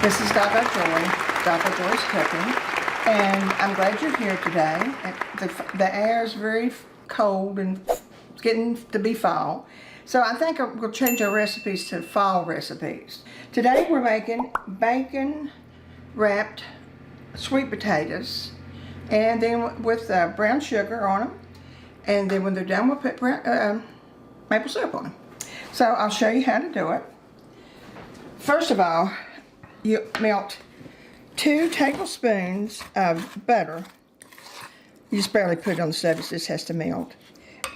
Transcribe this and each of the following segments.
This is Gagajoy's Cooking, and I'm glad you're here today. The air is very cold and it's getting to be fall, so I think we'll change our recipes to fall recipes. Today we're making bacon wrapped sweet potatoes, and then with brown sugar on them, and then when they're done we'll put maple syrup on them. So I'll show you how to do it. First of all, you melt 2 tablespoons of butter. You just barely put it on the stove, it just has to melt.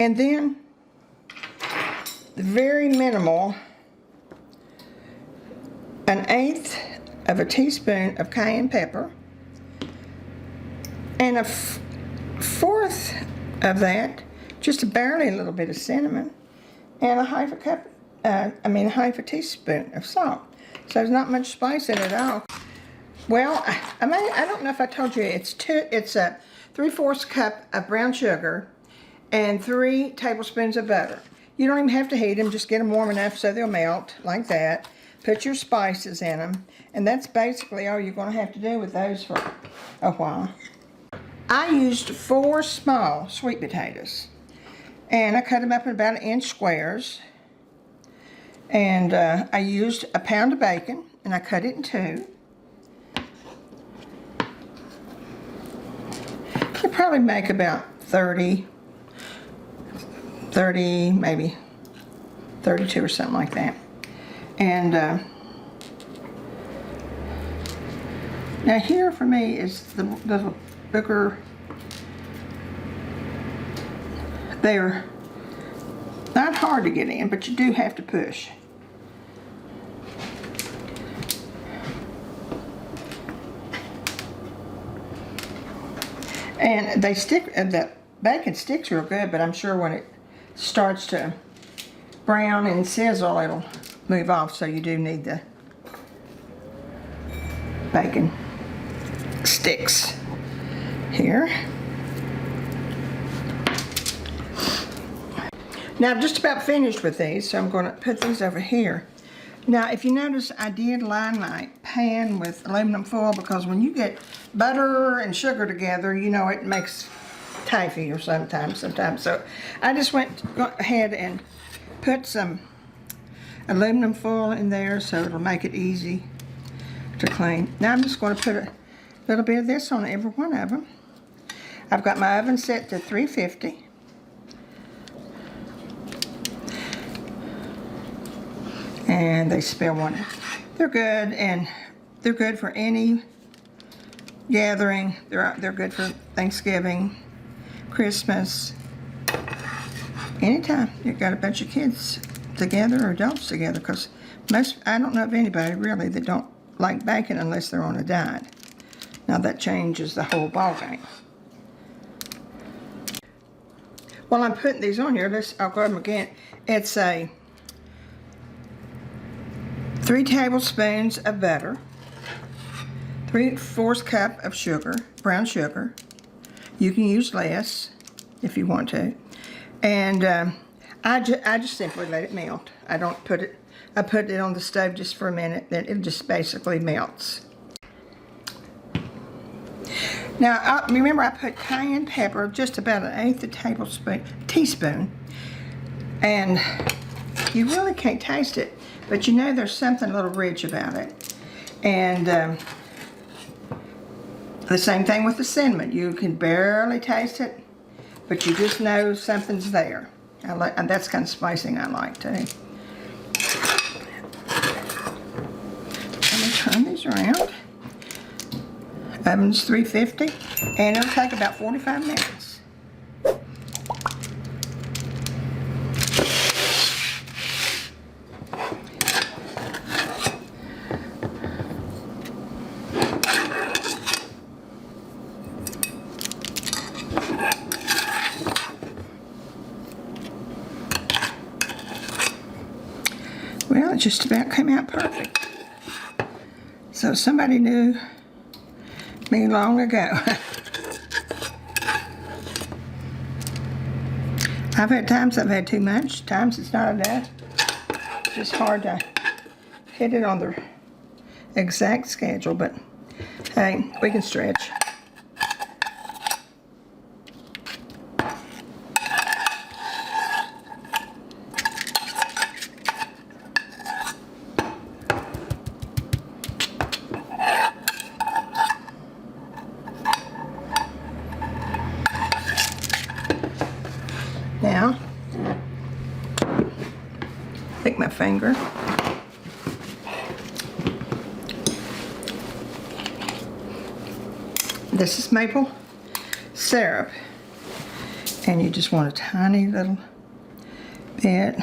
And then, very minimal, 1/8 of a teaspoon of cayenne pepper, and 1/4 of that, just barely a little bit of cinnamon, and half a teaspoon of salt. So there's not much spice in it at all. Well, I don't know if I told you, it's a 3/4 cup of brown sugar and 3 tablespoons of butter. You don't even have to heat them, just get them warm enough so they'll melt like that. Put your spices in them, and that's basically all you're going to have to do with those for a while. I used 4 small sweet potatoes, and I cut them up in about 1-inch squares. And I used a pound of bacon, and I cut it in 2. You probably make about 30, maybe 32 or something like that. And now here for me is the bigger. They're not hard to get in, but you do have to push. And they stick, the bacon sticks real good, but I'm sure when it starts to brown and sizzle, it'll move off, so you do need the bacon sticks here. Now I'm just about finished with these, so I'm going to put these over here. Now if you notice, I did line my pan with aluminum foil because when you get butter and sugar together, you know it makes taffy or sometimes. So I just went ahead and put some aluminum foil in there so it'll make it easy to clean. Now I'm just going to put a little bit of this on every one of them. I've got my oven set to 350. And they spill one. They're good, and they're good for any gathering. They're good for Thanksgiving, Christmas, anytime you've got a bunch of kids together or adults together, because I don't know of anybody really that don't like bacon unless they're on a diet. Now that changes the whole ballgame. While I'm putting these on here, I'll go over them again. It's a 3 tablespoons of butter, 3/4 cup of sugar, brown sugar. You can use less if you want to. And I just simply let it melt. I don't put it, I put it on the stove just for a minute, then it just basically melts. Now, remember I put cayenne pepper, just about 1/8 teaspoon, and you really can't taste it. But you know there's something a little rich about it. And the same thing with the cinnamon. You can barely taste it, but you just know something's there. And that's kind of spicing I like too. Let me turn these around. Oven's 350, and it'll take about 45 minutes. Well, it just about came out perfect. So somebody knew me long ago. I've had times I've had too much, times it's not enough. It's just hard to hit it on the exact schedule, but hey, we can stretch. Now, take my finger. This is maple syrup, and you just want a tiny little bit.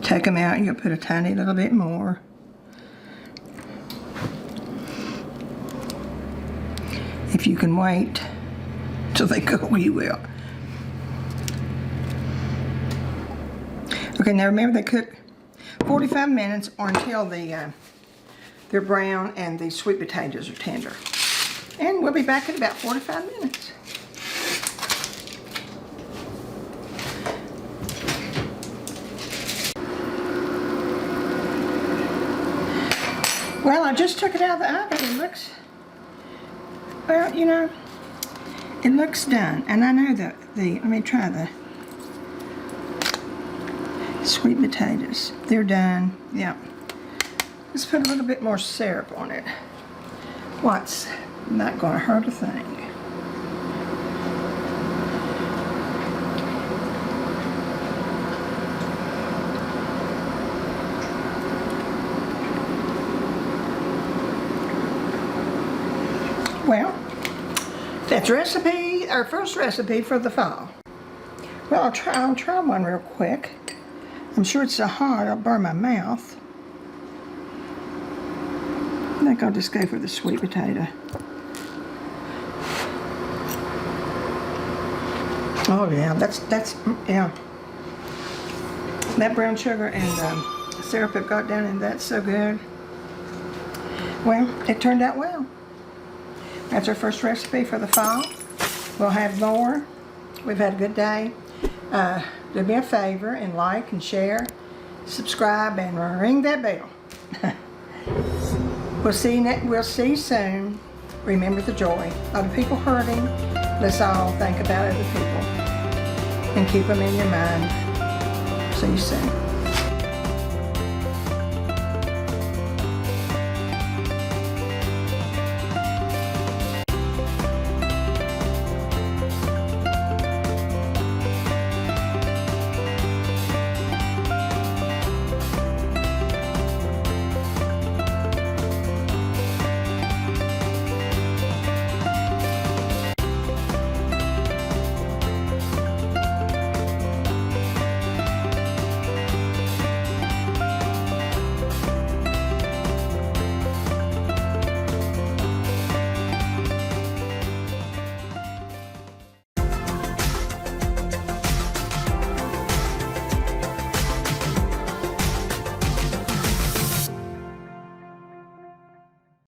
Take them out, you'll put a tiny little bit more. If you can wait till they go, you will. Okay, now remember they cook 45 minutes or until they're brown and the sweet potatoes are tender. And we'll be back in about 45 minutes. Well, I just took it out of the oven. It looks, well, you know, it looks done. And I know that let me try the sweet potatoes. They're done. Yep. Let's put a little bit more syrup on it. What's not going to hurt a thing. Well, that's our first recipe for the fall. Well, I'll try one real quick. I'm sure it's so hot I'll burn my mouth. I think I'll just go for the sweet potato. Oh yeah, that's yeah. That brown sugar and syrup I've got down in that's so good. Well, it turned out well. That's our first recipe for the fall. We'll have more. We've had a good day. Do me a favor and like and share, subscribe, and ring that bell. We'll see you soon. Remember the joy. A lot of people hurting. Let's all think about other people and keep them in your mind. See you soon.